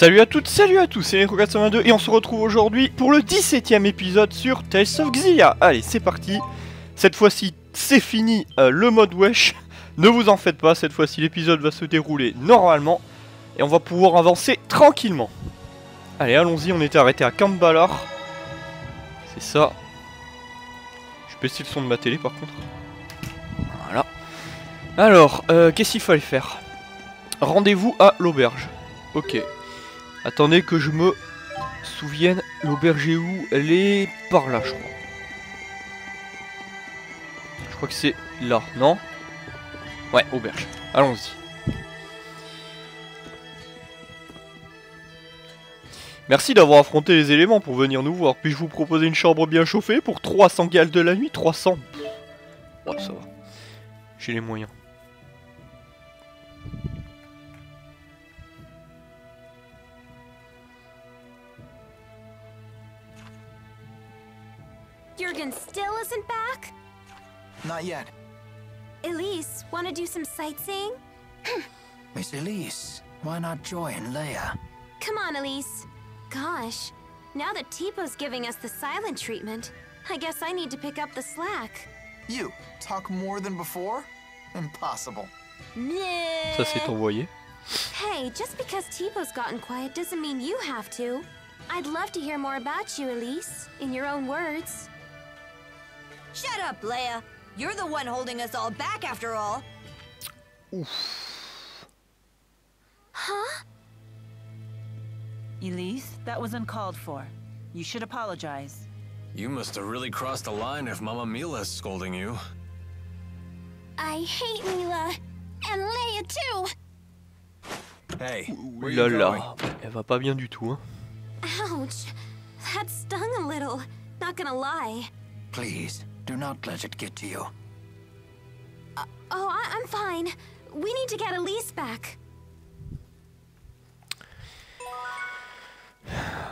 Salut à toutes, salut à tous, c'est notre, et on se retrouve aujourd'hui pour le 17e épisode sur Tales of Xillia. Allez, c'est parti. Cette fois-ci, c'est fini le mode wesh. Ne vous en faites pas, cette fois-ci l'épisode va se dérouler normalement. Et on va pouvoir avancer tranquillement. Allez, allons-y, on était arrêté à Camp Ballard. C'est ça. Je vais baisser le son de ma télé par contre. Voilà. Alors, qu'est-ce qu'il fallait faire? Rendez-vous à l'auberge. Ok. Attendez que je me souvienne, l'auberge est où? Elle est par là, je crois. Je crois que c'est là, non? Ouais, auberge. Allons-y. Merci d'avoir affronté les éléments pour venir nous voir. Puis-je vous proposer une chambre bien chauffée pour 300 gales de la nuit? 300. Ouais, ça va. J'ai les moyens. Jurgen still isn't back? Not yet. Elise, wanna do some sightseeing? Miss Elise, why not join Leia? Come on, Elise. Gosh, now that Tipo's giving us the silent treatment, I guess I need to pick up the slack. You talk more than before? Impossible. Ça c'est envoyé. Hey, just because Tipo's gotten quiet doesn't mean you have to. I'd love to hear more about you, Elise, in your own words. Shut up, Leia. You're the one holding us all back after all. Oof. Huh? Elise, that was uncalled for. You should apologize. You must have really crossed the line if Mama Mila's scolding you. I hate Mila. And Leia too. Hey, where Ouh là you going? là, elle va pas bien du tout, hein. Ouch. That stung a little. Not gonna lie. Please, do not let it get to you. Oh, I'm fine. We need to get Elise back.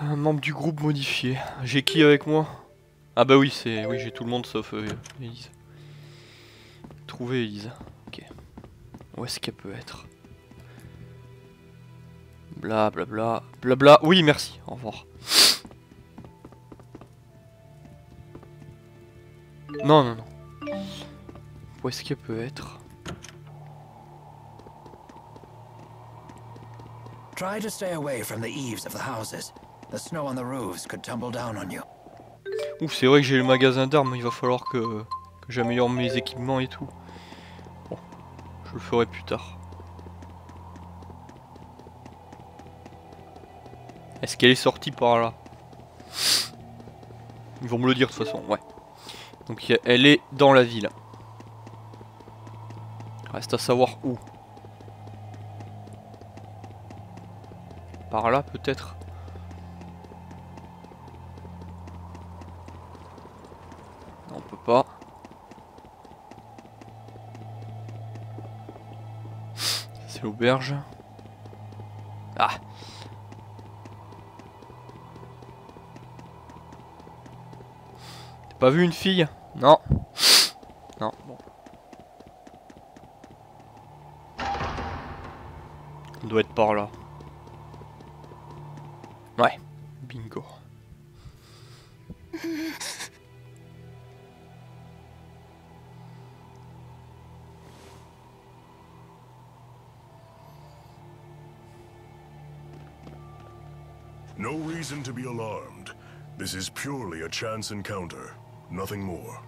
Un membre du groupe modifié. J'ai qui avec moi? Ah bah oui, c'est oui, j'ai tout le monde sauf Elise. Trouver Elise. Ok. Où est-ce qu'elle peut être? Bla bla bla bla bla. Oui, merci. Au revoir. Non, non, non. Où est-ce qu'elle peut être? Try to stay away from the eaves of the houses. The snow on the roofs could tumble down on you. Ouh, c'est vrai que j'ai le magasin d'armes, il va falloir que j'améliore mes équipements et tout. Bon, je le ferai plus tard. Est-ce qu'elle est sortie par là? Ils vont me le dire de toute façon, ouais. Donc elle est dans la ville. Reste à savoir où. Par là peut-être. Non, on peut pas. C'est l'auberge. Ah. T'as pas vu une fille? Non. Non, bon. On doit être par là. Ouais, bingo. No reason to be alarmed. This is purely a chance encounter. Nothing more.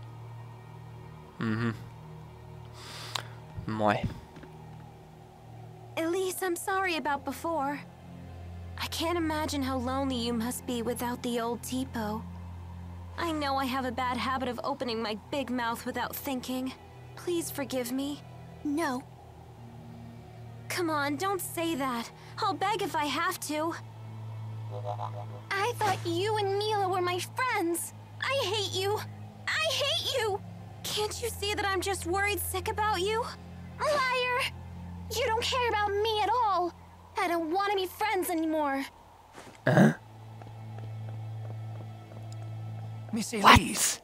Ouais. Elise, I'm sorry about before. I can't imagine how lonely you must be without the old Tipo. I know I have a bad habit of opening my big mouth without thinking. Please forgive me. No. Come on, don't say that. I'll beg if I have to. I thought you and Mila were my friends. I hate you. I hate you. Can't you see that I'm just worried sick about you? Liar! You don't care about me at all. I don't want to be friends anymore. Hein? Miss Elise,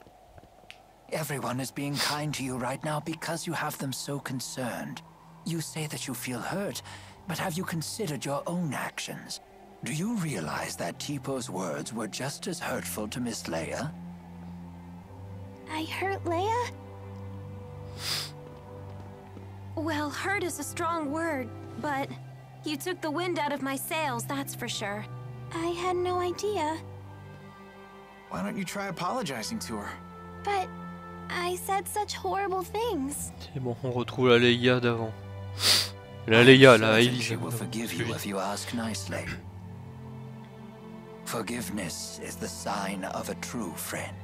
everyone is being kind to you right now because you have them so concerned. You say that you feel hurt, but have you considered your own actions? Do you realize that Teepo's words were just as hurtful to Miss Leia? I hurt Leia? Well, hurt is a strong word, but you took the wind out of my sails, that's for sure. I had no idea. Why don't you try apologizing to her? But I said such horrible things. C'est bon, on retrouve la Leia d'avant. La Leia, la Elise. She will forgive you if you ask nicely. Forgiveness is the sign of a true friend.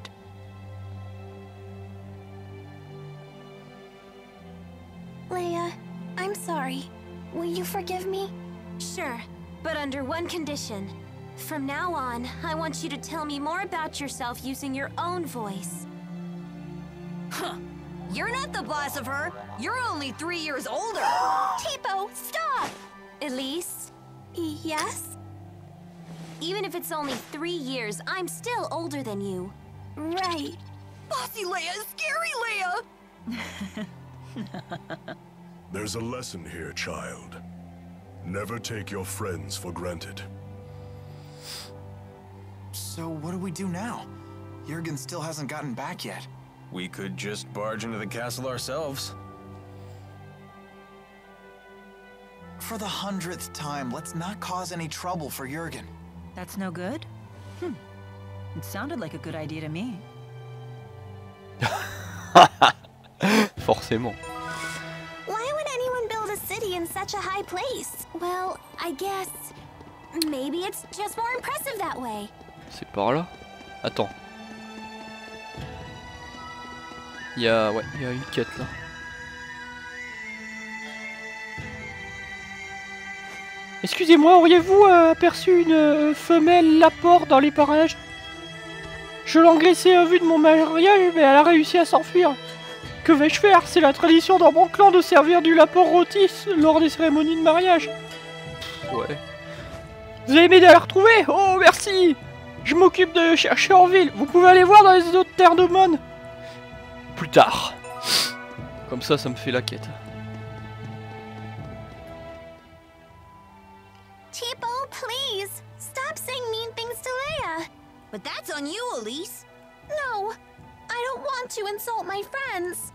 Leia, I'm sorry. Will you forgive me? Sure, but under one condition. From now on, I want you to tell me more about yourself using your own voice. Huh. You're not the boss of her. You're only 3 years older. Teepo, stop! Elise? Yes? Even if it's only 3 years, I'm still older than you. Right. Bossy Leia, scary Leia! There's a lesson here, child. Never take your friends for granted. So what do we do now? Jurgen still hasn't gotten back yet. We could just barge into the castle ourselves. For the 100th time, let's not cause any trouble for Jurgen. That's no good? It sounded like a good idea to me. Forcément. Why would anyone build a city in such a high place? Well, I guess... maybe it's just more impressive that way. C'est par là. Attends. Il y a une quête là. Excusez-moi, auriez-vous aperçu une femelle lapore dans les parages? Je l'engraissais en vue de mon mariage, mais elle a réussi à s'enfuir. Que vais-je faire? C'est la tradition dans mon clan de servir du lapore rôti lors des cérémonies de mariage. Ouais. Vous allez m'aider à la retrouver? Oh, merci! Je m'occupe de chercher en ville. Vous pouvez aller voir dans les autres terres de Mon. Plus tard. Comme ça me fait la quête. Teepo, please! Stop saying mean things to Leia! But that's on you, Elise. No! I don't want to insult my friends!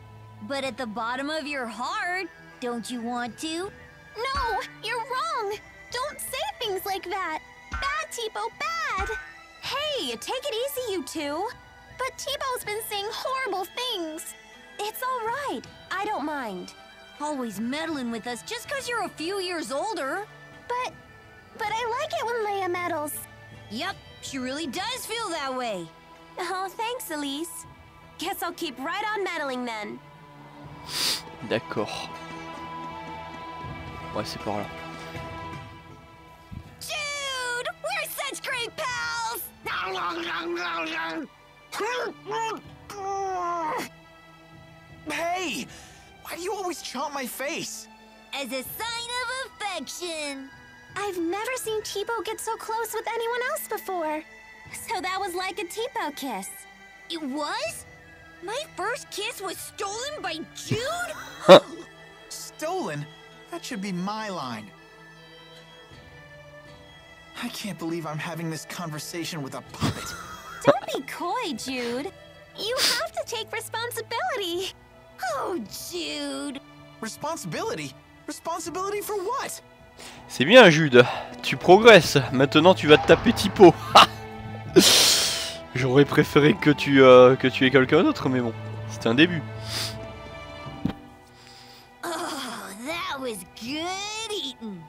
But at the bottom of your heart, don't you want to? No! You're wrong! Don't say things like that! Bad, Teepo, bad! Hey, take it easy, you two! But Teepo's been saying horrible things! It's alright. I don't mind. Always meddling with us just because you're a few years older. But I like it when Leia meddles. Yep, she really does feel that way. Oh, thanks, Elise. Guess I'll keep right on meddling then. D'accord. Ouais, c'est par là. Jude! We're such great pals! Hey! Why do you always chomp my face? As a sign of affection. I've never seen Teepo get so close with anyone else before. So that was like a Teepo kiss. It was? My first kiss was stolen by Jude? Stolen? That should be my line. I can't believe I'm having this conversation with a puppet. Don't be coy, Jude. You have to take responsibility. Oh, Jude. Responsibility? Responsibility for what? C'est bien, Jude. Tu progresses. Maintenant, tu vas te taper Teepo. J'aurais préféré que tu aies quelqu'un d'autre, mais bon, c'était un début. Oh, that was good eating.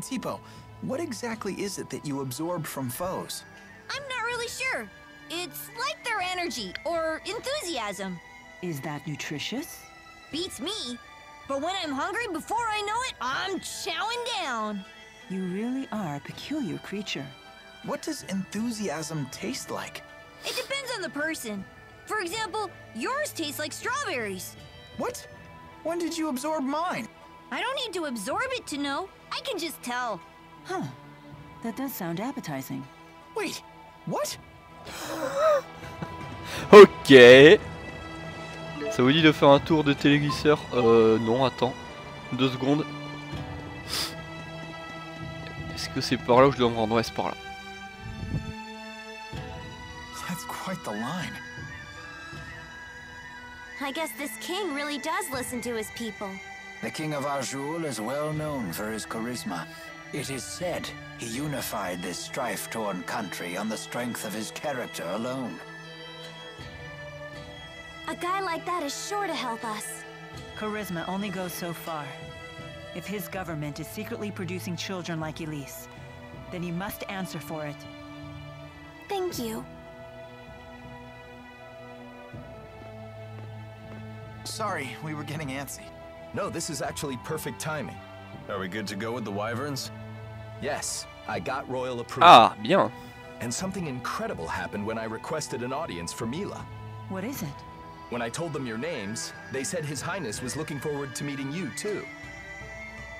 Teepo, what exactly is it that you absorbed from foes? I'm not really sure. It's like their energy or enthusiasm. Is that nutritious? Beats me. But when I'm hungry, before I know it, I'm chowing down. You really are a peculiar creature. What does enthusiasm taste like? It depends on the person. For example, yours tastes like strawberries. What? When did you absorb mine? I don't need to absorb it to know. I can just tell. Huh. That does sound appetizing. Wait, what? Ok. Ça vous dit de faire un tour de téléglisseur? Non, attends. 2 secondes. Est-ce que c'est par là où je dois me rendre? Ouais, c'est par là. That's quite the line. I guess this king really does listen to his people. The king of Azul is well known for his charisma. It is said he unified this strife-torn country on the strength of his character alone. A guy like that is sure to help us. Charisma only goes so far. If his government is secretly producing children like Elise, then he must answer for it. Thank you. Sorry, we were getting antsy. No, this is actually perfect timing. Are we good to go with the wyverns? Yes, I got royal approval. Ah, bien. And something incredible happened when I requested an audience for Mila. What is it? When I told them your names, they said His Highness was looking forward to meeting you, too.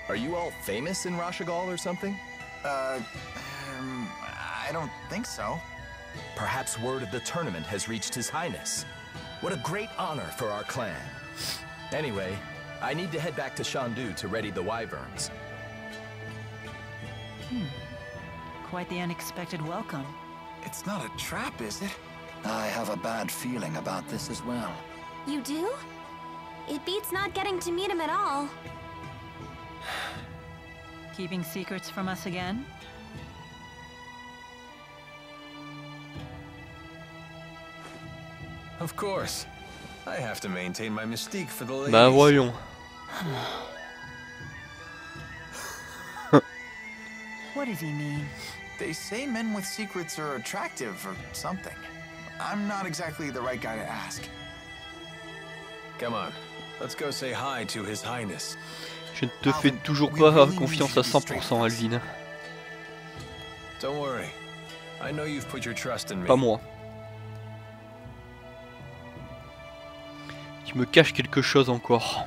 Are you all famous in Rashagal or something? I don't think so. Perhaps word of the tournament has reached His Highness. What a great honor for our clan. Anyway, I need to head back to Shandu to ready the wyverns. Quite the unexpected welcome. It's not a trap, is it? I have a bad feeling about this as well. You do? It beats not getting to meet him at all. Keeping secrets from us again? Of course. I have to maintain my mystique for the ladies. Bah voyons. What does he mean? They say men with secrets are attractive or something. I'm not exactly the right guy to ask. Come on, let's go say hi to His Highness. Je ne te fais toujours pas confiance à 100%, Alvin. Don't worry. I know you've put your trust in me. Pas moi. Tu me caches quelque chose encore.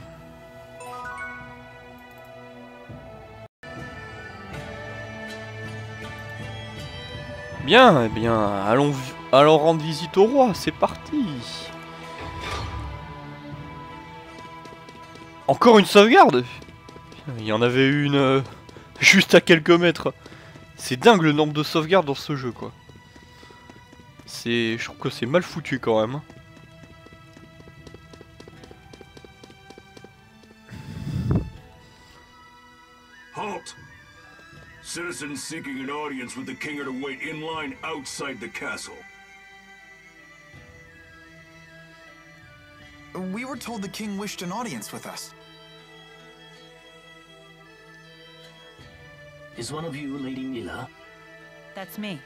Bien, eh bien, allons rendre visite au roi, c'est parti. Encore une sauvegarde. Il y en avait une juste à quelques mètres. C'est dingue le nombre de sauvegardes dans ce jeu, quoi. Je trouve que c'est mal foutu quand même. Halt! Citizens seeking an audience with the king are to wait in line outside the castle. We were told the king wished an audience with us. Is one of you Lady Mila? That's me.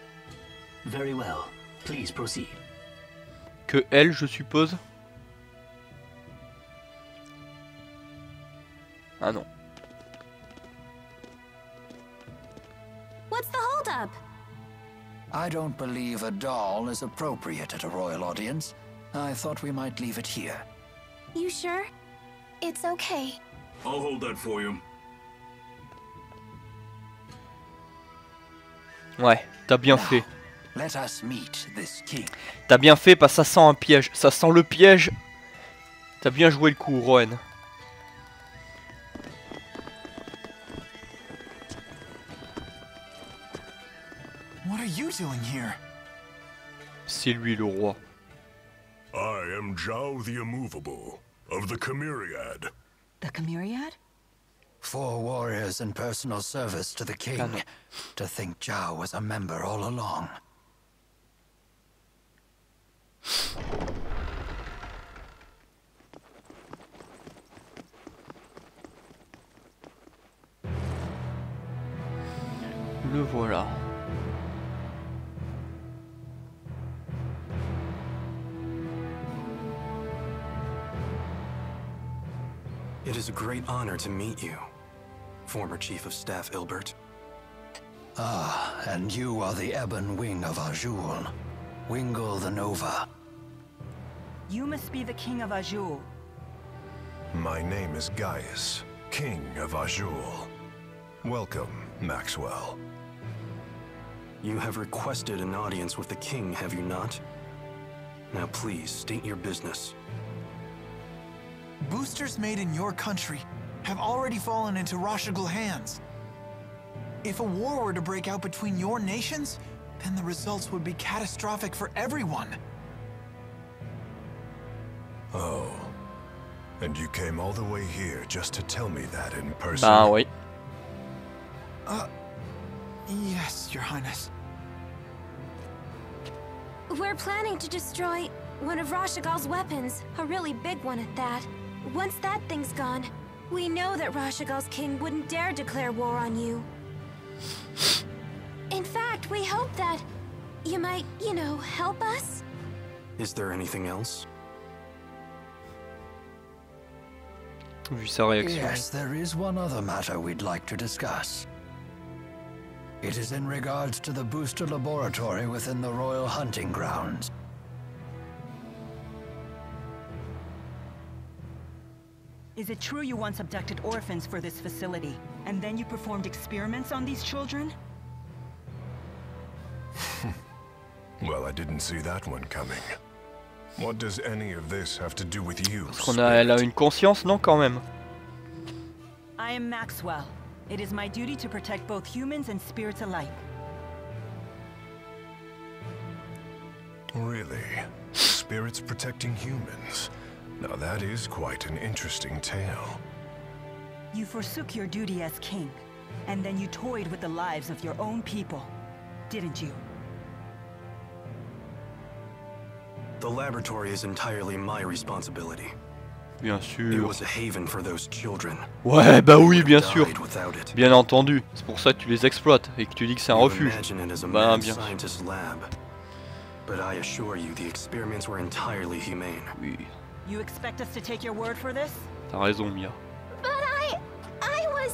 Very well. Please proceed. Que elle, je suppose. Ah non. What's the holdup? I don't believe a doll is appropriate at a royal audience. I thought we might leave it here. You sure? It's okay. I'll hold that for you. Ouais, t'as bien fait. Let us meet this king. T'as bien fait parce que ça sent un piège. Ça sent le piège. T'as bien joué le coup, Rowan. What are you doing here? C'est lui le roi. I am Zhao the Immovable, of the Chimeriad. The Chimeriad? 4 warriors in personal service to the king. To think Zhao was a member all along. Le voilà. It is a great honor to meet you, former Chief of Staff Ilbert. Ah, and you are the Ebon Wing of Azul. Wingle the Nova. You must be the King of Azul. My name is Gaius, King of Azul. Welcome, Maxwell. You have requested an audience with the king, have you not? Now please, state your business. Boosters made in your country have already fallen into Rashagal hands. If a war were to break out between your nations, then the results would be catastrophic for everyone. Oh. And you came all the way here just to tell me that in person? Bah oui. Yes, Your Highness. We're planning to destroy one of Rashagal's weapons, a really big one at that. Once that thing's gone, we know that Rashagal's king wouldn't dare declare war on you. In fact, we hope that you might, you know, help us. Is there anything else? Vu sa réaction. Yes, there is one other matter we'd like to discuss. It is in regards to the booster laboratory within the royal hunting grounds. Is it true you once abducted orphans for this facility, and then you performed experiments on these children? Well, I didn't see that one coming. What does any of this have to do with you? Parce elle a une conscience, non, quand même. I am Maxwell. It is my duty to protect both humans and spirits alike. Really? Spirits protecting humans? Now that is quite an interesting tale. You forsook your duty as king, and then you toyed with the lives of your own people, didn't you? The laboratory is entirely my responsibility. Bien It sûr. was a haven for those children. Ouais, bah oui, bien sûr. Without it. Bien entendu. C'est pour ça que tu les exploites et que tu dis que c'est un You refuge. imagine it as a Bah mad bien sûr. scientist's lab. But I assure you, the experiments were entirely humane. Oui, You expect us to take your word for this? t'as raison, Mia. But I was...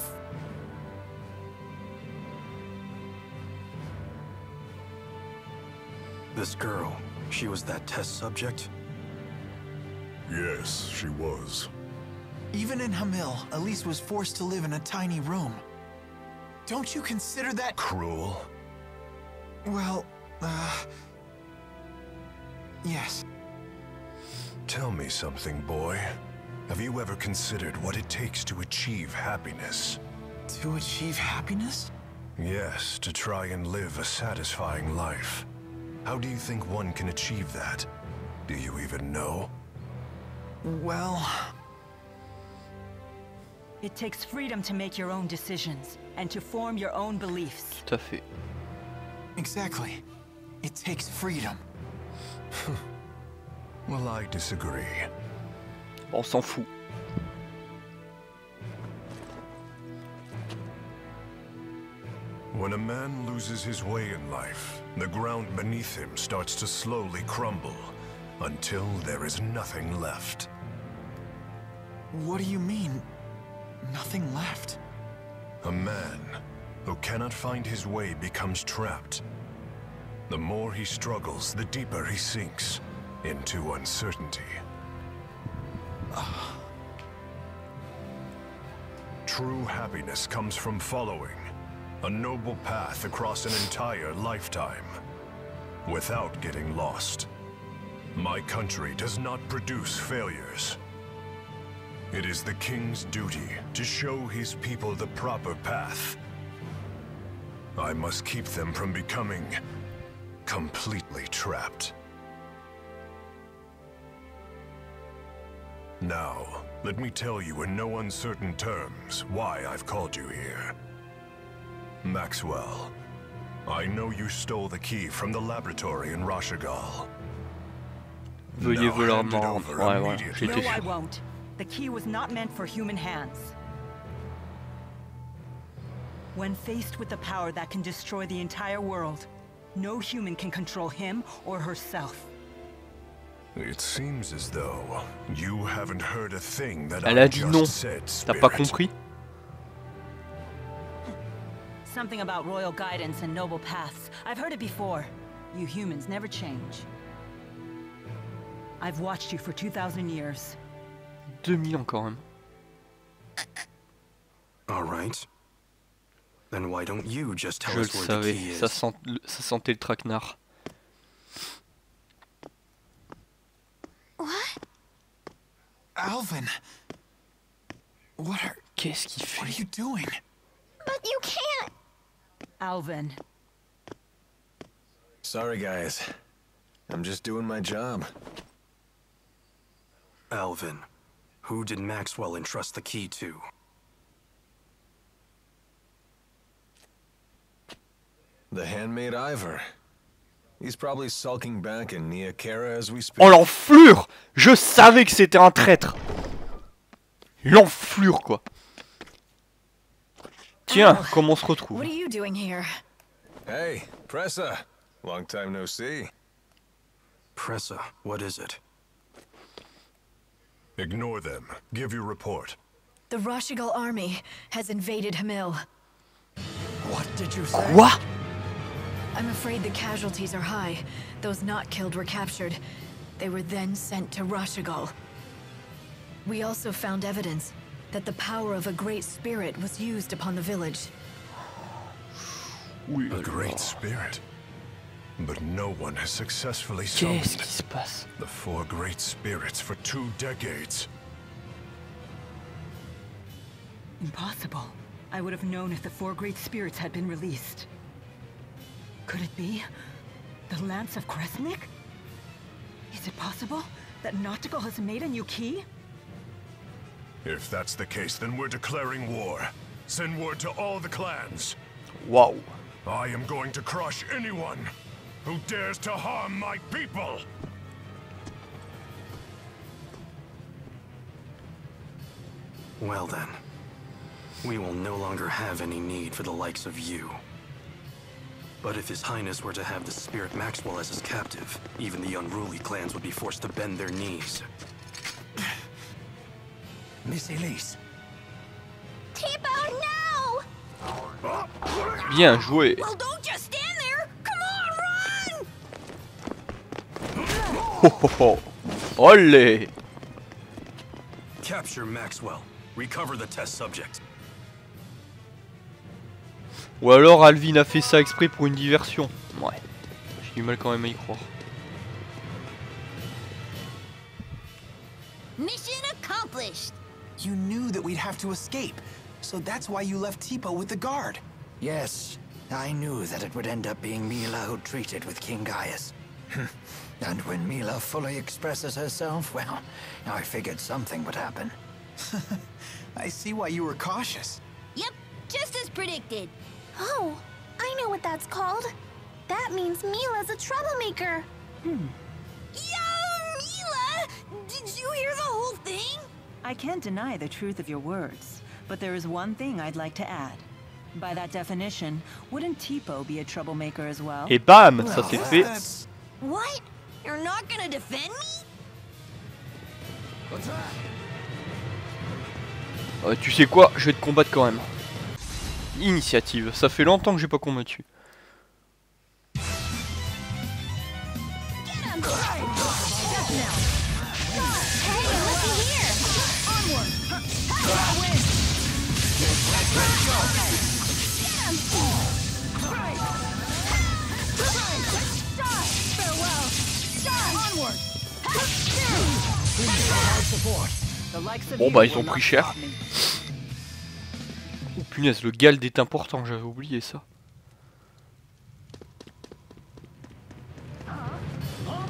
This girl, she was that test subject? Yes, she was. Even in Hamil, Elise was forced to live in a tiny room. Don't you consider that Cruel? well, yes. Tell me something, boy. Have you ever considered what it takes to achieve happiness? To achieve happiness? Yes, to try and live a satisfying life. How do you think one can achieve that? Do you even know? Well, It takes freedom to make your own decisions, and to form your own beliefs. Tout à fait. exactly. It takes freedom. Well, I disagree. On s'en fout. When a man loses his way in life, the ground beneath him starts to slowly crumble, until there is nothing left. What do you mean? Nothing left? A man who cannot find his way becomes trapped. The more he struggles, the deeper he sinks into uncertainty. True happiness comes from following a noble path across an entire lifetime, without getting lost. My country does not produce failures. It is the king's duty to show his people the proper path. I must keep them from becoming completely trapped. Now, let me tell you in no uncertain terms why I've called you here. Maxwell, I know you stole the key from the laboratory in Rashagal. Veuillez vous leur rendre. Ouais, ouais, No, j'étais I sûr. won't. The key was not meant for human hands. When faced with the power that can destroy the entire world, no human can control him or herself. It seems as though you haven't heard a thing that Elle a I dit just non. said, T'as pas Spirit. compris? Something about royal guidance and noble paths. I've heard it before. You humans never change. I've watched you for 2,000 years. 2000 ans quand même. All right. Then why don't you just tell Je le us where the key savais, is? ça sentait le traquenard. What? Alvin! What are Qu'est-ce qu'il what are fait? you doing? But you can't! Alvin. Sorry, guys. I'm just doing my job. Alvin, who did Maxwell entrust the key to? The handmaid Ivor. He's probably sulking back in Niakara as we speak. Oh l'enflure! Je savais que c'était un traître. L'enflure quoi. Tiens, comment on se retrouve? What are you doing here? Hey, Pressa. Long time no see. Pressa, what is it? Ignore them. Give your report. The Rashigal army has invaded Hamil. What did you say? Quoi? I'm afraid the casualties are high. Those not killed were captured. They were then sent to Rashigal. We also found evidence that the power of a great spirit was used upon the village. A great spirit. But no one has successfully summoned Qu'est-ce qui se passe? the 4 great spirits for 2 decades. Impossible. I would have known if the 4 great spirits had been released. Could it be the Lance of Kresnik? Is it possible that Nautical has made a new key? If that's the case, then we're declaring war. Send word to all the clans. Wow. I am going to crush anyone who dares to harm my people. Well then, we will no longer have any need for the likes of you. But if His Highness were to have the spirit Maxwell as his captive, even the unruly clans would be forced to bend their knees. Miss Elise. Tipo, no! Bien joué. Well, don't just stand there! Come on, run! Ho ho ho. Olé. Capture Maxwell. Recover the test subject. Ou alors Alvin a fait ça exprès pour une diversion. Ouais. J'ai du mal quand même à y croire. Mission accomplished! You knew that we'd have to escape, so that's why you left Tipo with the guard. Yes, I knew that it would end up being Mila who treated with King Gaius. And when Mila fully expresses herself, well, I figured something would happen. I see why you were cautious. Yep, just as predicted. Oh, I know what that's called. That means Mila's a troublemaker. Yo, Mila! Did you hear the whole thing? I can't deny the truth of your words, but there is one thing I'd like to add. By that definition, wouldn't Tipo be a troublemaker as well? Et bam, ça c'est fait. What? You're not gonna defend me? Tu sais quoi, je vais te combattre quand même. Initiative, ça fait longtemps que j'ai pas combattu. Bon bah ils ont pris cher. Oh punaise, le Gald est important, j'avais oublié ça.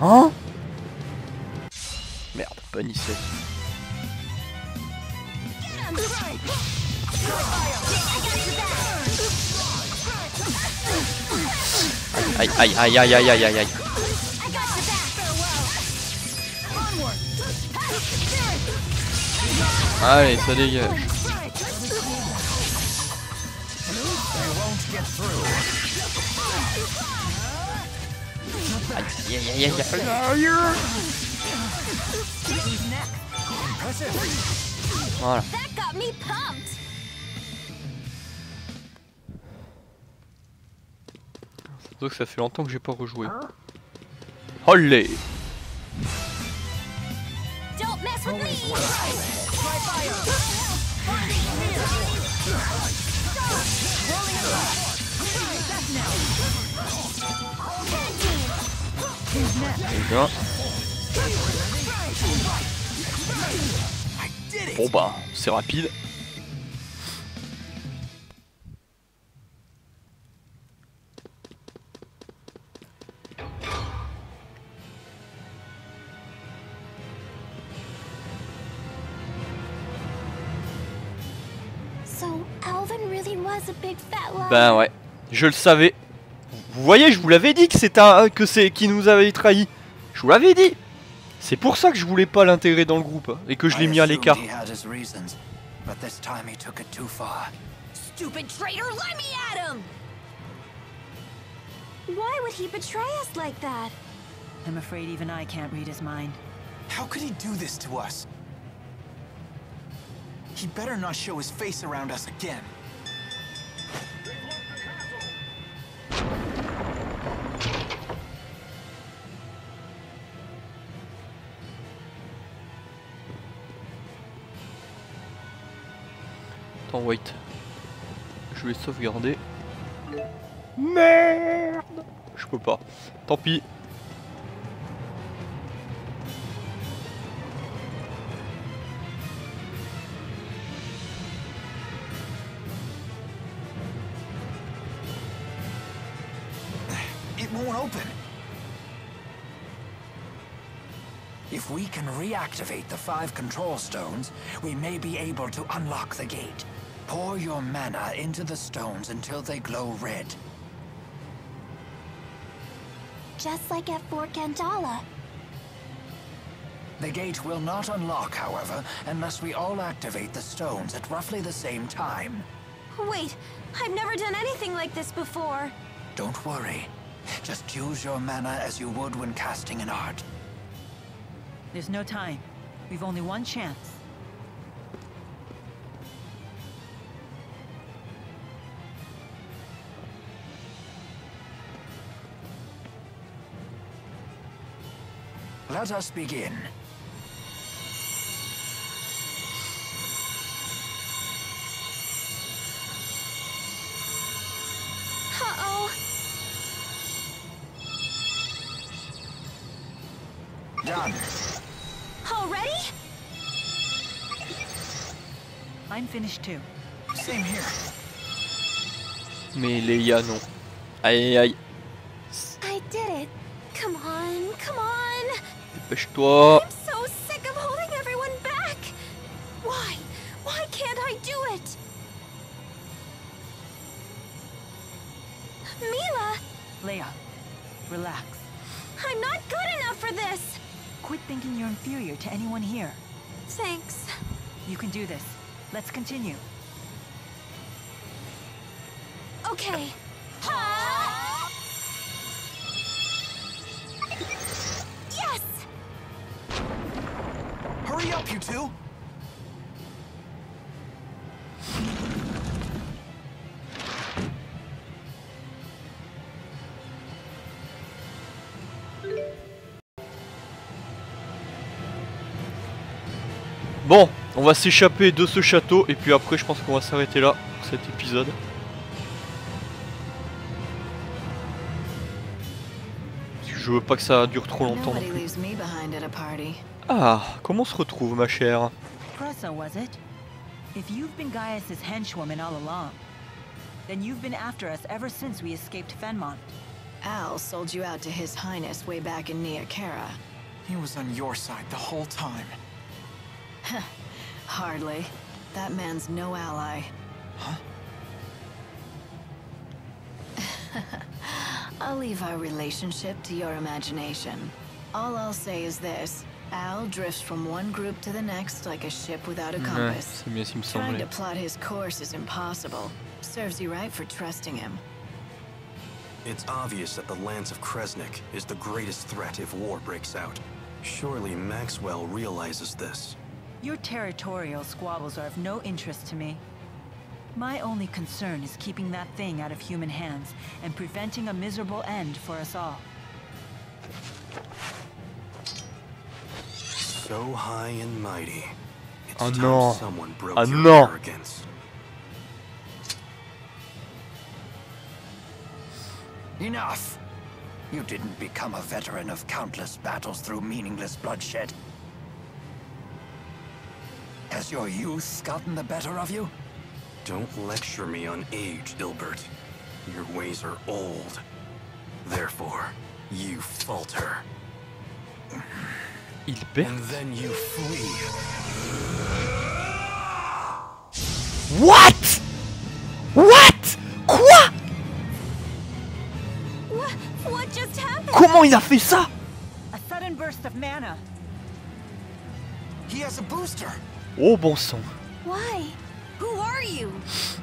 Hein? Merde, pas initiative. Aïe aïe aïe aïe aïe aïe aïe aïe. Allez, ça dégage. Aïe aïe aïe aïe aïe. Voilà. That got me pumped. Donc ça fait longtemps que j'ai pas rejoué. Olé. Don't mess with me. Bien. Bon bah, c'est rapide. So, Alvin really was a big fat liar. Ben ouais, je le savais. Vous voyez, je vous l'avais dit que c'est qui nous avait trahi. Je vous l'avais dit. C'est pour ça que je voulais pas l'intégrer dans le groupe et que je l'ai mis à l'écart. Stupid traitor, let me at him! Why would he betray us like that? I'm afraid even I can't read his mind. How could he do this to us? He better not show his face around us again. Attends, wait. Je vais sauvegarder. Merde! Je peux pas. Tant pis. It won't open. If we can reactivate the 5 control stones, we may be able to unlock the gate. Pour your mana into the stones until they glow red. Just like at Fort Gandala. The gate will not unlock, however, unless we all activate the stones at roughly the same time. Wait, I've never done anything like this before. Don't worry. Just use your mana as you would when casting an art. There's no time. We've only one chance. Let us begin. Uh-oh. Done. Already? I'm finished too. Same here. Mais Leia, non. Aïe aïe. I did it. Come on, come on. Dépêche-toi. I'm so sick of holding everyone back. Why? Why can't I do it? Mila! Leia, relax. I'm not good enough for this. Quit thinking you're inferior to anyone here. Thanks. You can do this. Let's continue. Okay. Yes! Hurry up, you two! Bon, on va s'échapper de ce château et puis après je pense qu'on va s'arrêter là pour cet épisode. Parce que je veux pas que ça dure trop longtemps non plus. Ah, comment on se retrouve ma chère? Pressa, was it? If you've been Gaius' henchwoman all along, then you've been after us ever since we escaped Fenmont. Al sold you out to His Highness way back in Nia Khera. He was on your side the whole time. Hardly. That man's no ally. Huh? I'll leave our relationship to your imagination. All I'll say is this. Al drifts from one group to the next like a ship without a compass. C'est bien ce qui me Trying semblait. to plot his course is impossible. Serves you right for trusting him. It's obvious that the Lance of Kresnik is the greatest threat if war breaks out. Surely Maxwell realizes this. Your territorial squabbles are of no interest to me. My only concern is keeping that thing out of human hands and preventing a miserable end for us all. So high and mighty. It's Oh time no. someone broke Oh your no. arrogance. Enough! You didn't become a veteran of countless battles through meaningless bloodshed. Has your youth gotten the better of you? Don't lecture me on age, Ilbert. Your ways are old. Therefore, you falter. Ilbert? And then you flee. What? What? Quoi? What just happened? Comment il a fait ça? A sudden burst of mana. He has a booster. Oh bon sang. Why? Who are you?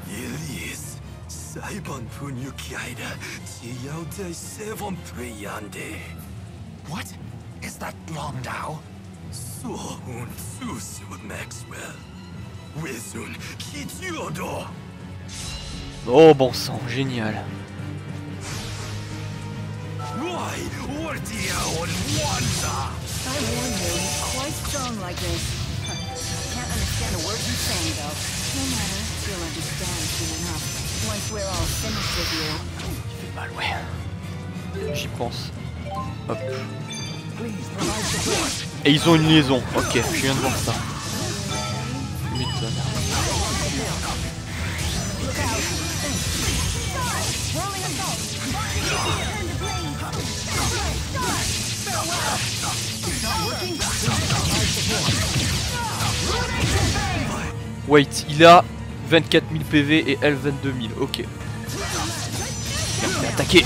Lisez, 사이번 분유기아이라 지야우대 세번 프리안데. What? Is that Longdow? 소운 수수 Maxwell. 외순 기지어도. Oh bon sang, génial. Why? Ordia on Wanda. I warn you, he's quite strong like this. Can't understand a word he's saying, though. No matter, you'll understand soon enough. Once we're all finished with you. Il fait mal, ouais. J'y pense. Hop. Et ils ont une liaison. Ok, je viens de voir ça. M'étonne. Wait, il a 24 000 PV et elle 22 000. Ok. Il a attaqué.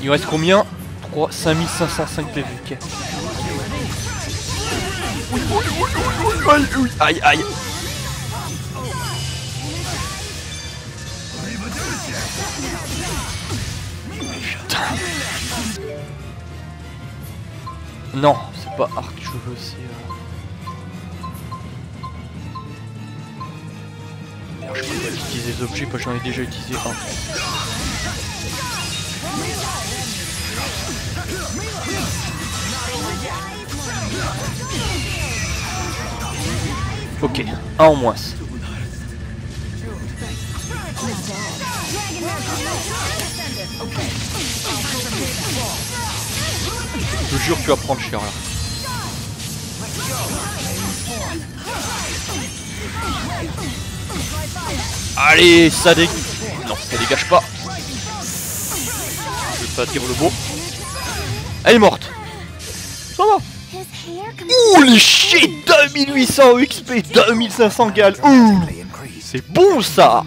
Il reste combien? 3, 5505 PV. Ok. Aïe aïe. Putain. Non, c'est pas arc que je veux, c'est... Je peux pas utiliser les objets, parce que j'en ai déjà utilisé un. Ok, un en moins. Je te jure, tu vas prendre cher là. Allez, ça dégage. Non, ça dégage pas. Je vais pas dire le mot. Elle est morte. Ça va. Holy shit, 2800 XP, 2500 gal. Ouh, c'est bon ça.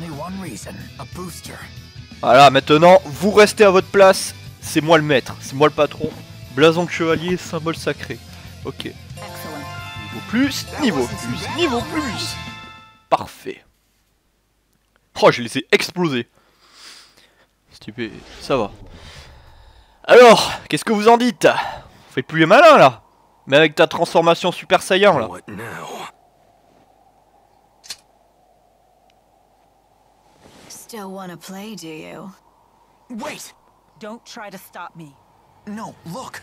Voilà, maintenant, vous restez à votre place. C'est moi le maître, c'est moi le patron. Blason de chevalier, symbole sacré. Ok. Niveau plus, niveau plus, niveau plus. Parfait. Oh, je les ai explosés. Stupide, ça va. Alors, qu'est-ce que vous en dites? On fait plus les malins là. Mais avec ta transformation Super Saiyan là. Still wanna play, do you? Wait! Don't try to stop me. No, look!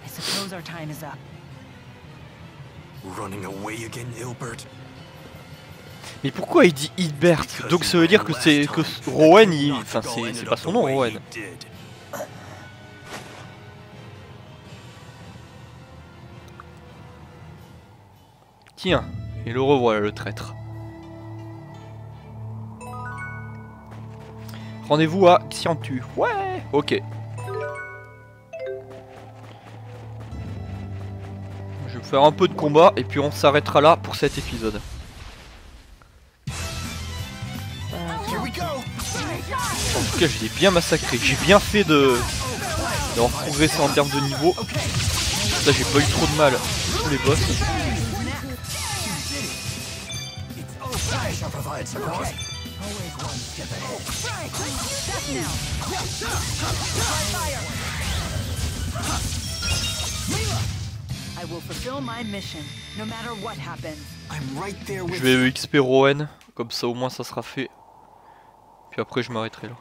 I suppose our time is up. Running away again, Ilbert? Mais pourquoi il dit Hilbert? Donc ça veut dire que c'est que Rowan, il... enfin c'est pas son nom, Rowan. Tiens, et le revoilà le traître. Rendez-vous à Xiantu. Ouais, ok. Je vais faire un peu de combat et puis on s'arrêtera là pour cet épisode. En tout cas, je l'ai bien massacré. J'ai bien fait d'avoir progressé en termes de niveau. Là, j'ai pas eu trop de mal pour les boss. Je vais XP Rowan, comme ça au moins ça sera fait. Puis après je m'arrêterai là.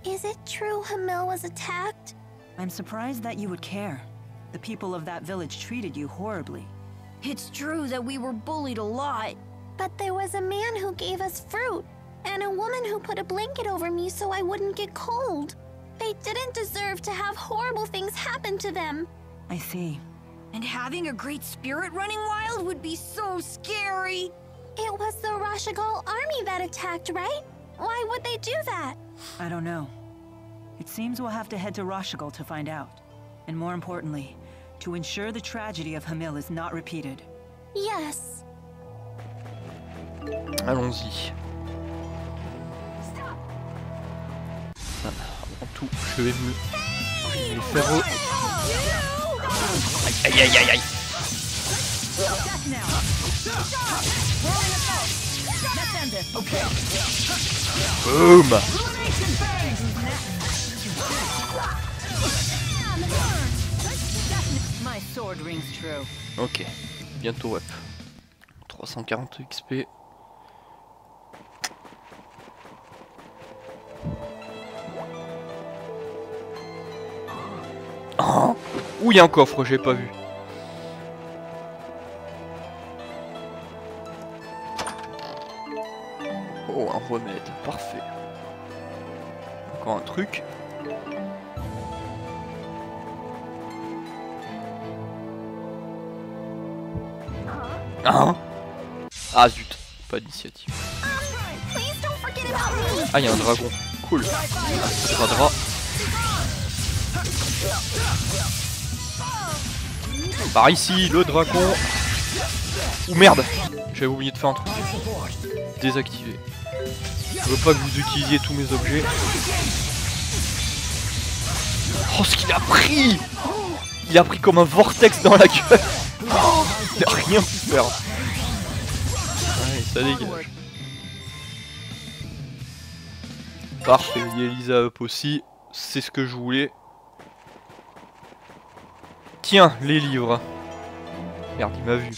Is it true Hamil was attacked? I'm surprised that you would care. The people of that village treated you horribly. It's true that we were bullied a lot. But there was a man who gave us fruit. And a woman who put a blanket over me so I wouldn't get cold. They didn't deserve to have horrible things happen to them. I see. And having a great spirit running wild would be so scary. It was the Rashigal army that attacked, right? Why would they do that? I don't know. It seems we'll have to head to Rashigal to find out. And more importantly, to ensure the tragedy of Hamil is not repeated. Yes. Allons-y. Avant tout, je vais me faire... Aïe aïe aïe aïe. Boom. Ok, bientôt up. 340 XP. Oh, où il y a un coffre, j'ai pas vu. Oh, un remède, parfait. Encore un truc. Hein? Ah zut, pas d'initiative. Ah, il y a un dragon, cool. Un drap. Par ici, le dragon. Ouh merde, j'avais oublié de faire un truc. Désactiver. Je veux pas que vous utilisiez tous mes objets. Oh, ce qu'il a pris! Il a pris comme un vortex dans la gueule. Oh, il a rien pu faire. Allez, ça dégage. Parfait, il y a Elisa up aussi. C'est ce que je voulais. Tiens, les livres. Merde, il m'a vu.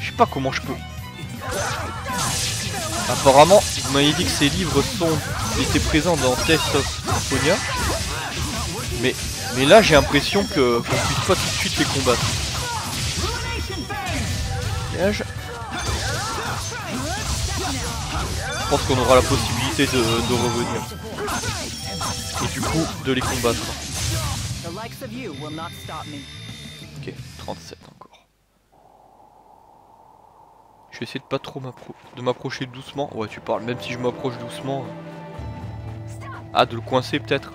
Je sais pas comment je peux. Apparemment, vous m'avez dit que ces livres étaient présents dans Tales of Xillia. Mais là, j'ai l'impression qu'on puisse pas tout de suite les combattre. Je pense qu'on aura la possibilité de revenir. Et du coup, de les combattre. Ok, 37 encore. Je vais essayer de pas trop m'approcher doucement. Ouais, tu parles, même si je m'approche doucement. Ah, de le coincer peut-être.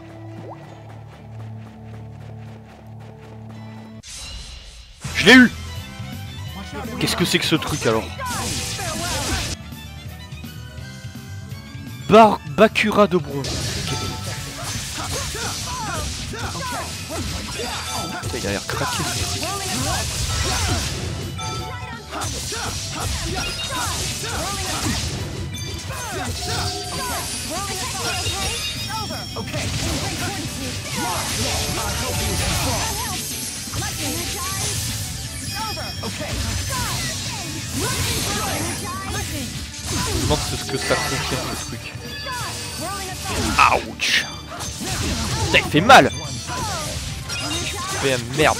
Je l'ai eu. Qu'est-ce que c'est que ce truc alors? Bakura de bronze. Okay. Il a l'air craqué. Je me demande ce que ça contient ce truc. Ouch. Putain, il fait mal. Mais merde.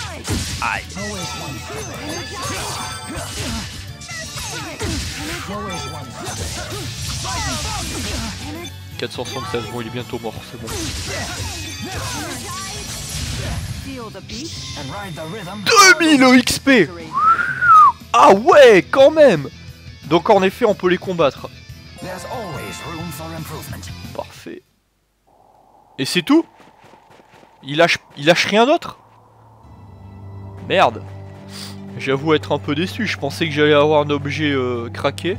Aïe. « 476, bon il est bientôt mort, c'est bon. 2000 XP. Ah ouais, quand même. Donc en effet, on peut les combattre. Parfait. Et c'est tout? Il lâche rien d'autre? Merde. J'avoue être un peu déçu, je pensais que j'allais avoir un objet craqué.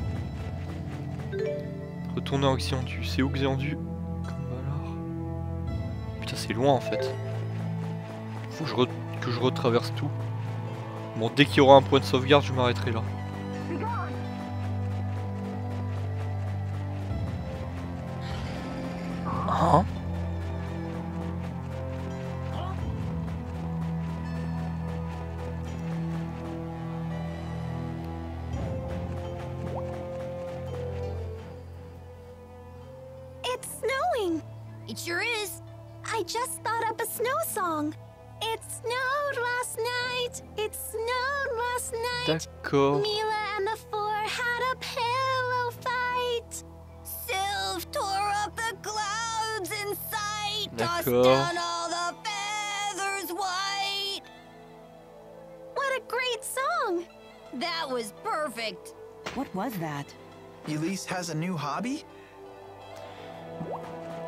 Retourner en Xillia, c'est où Xillia? Putain, c'est loin en fait. Faut que je retraverse tout. Bon, dès qu'il y aura un point de sauvegarde, je m'arrêterai là. Hein? It's snowing. It sure is. I just thought up a snow song. It snowed last night. It snowed last night. D'accord. Mila and the four had a pillow fight. D'accord. What a great song! That was perfect. What was that? Elise has a new hobby?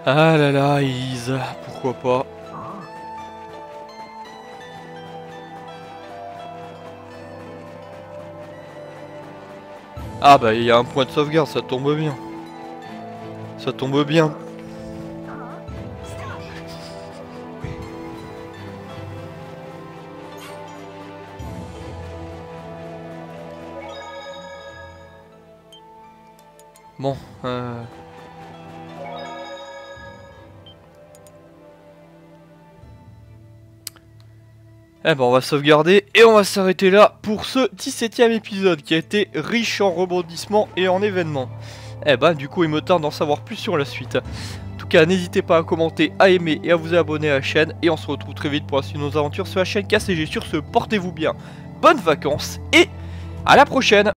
Ah là là, Elise, pourquoi pas. Ah bah il y a un point de sauvegarde, ça tombe bien. Ça tombe bien. Bon, eh ben on va sauvegarder et on va s'arrêter là pour ce 17e épisode qui a été riche en rebondissements et en événements. Eh ben du coup il me tarde d'en savoir plus sur la suite. En tout cas n'hésitez pas à commenter, à aimer et à vous abonner à la chaîne. Et on se retrouve très vite pour la suite de nos aventures sur la chaîne KCG. Sur ce, portez-vous bien, bonnes vacances et à la prochaine.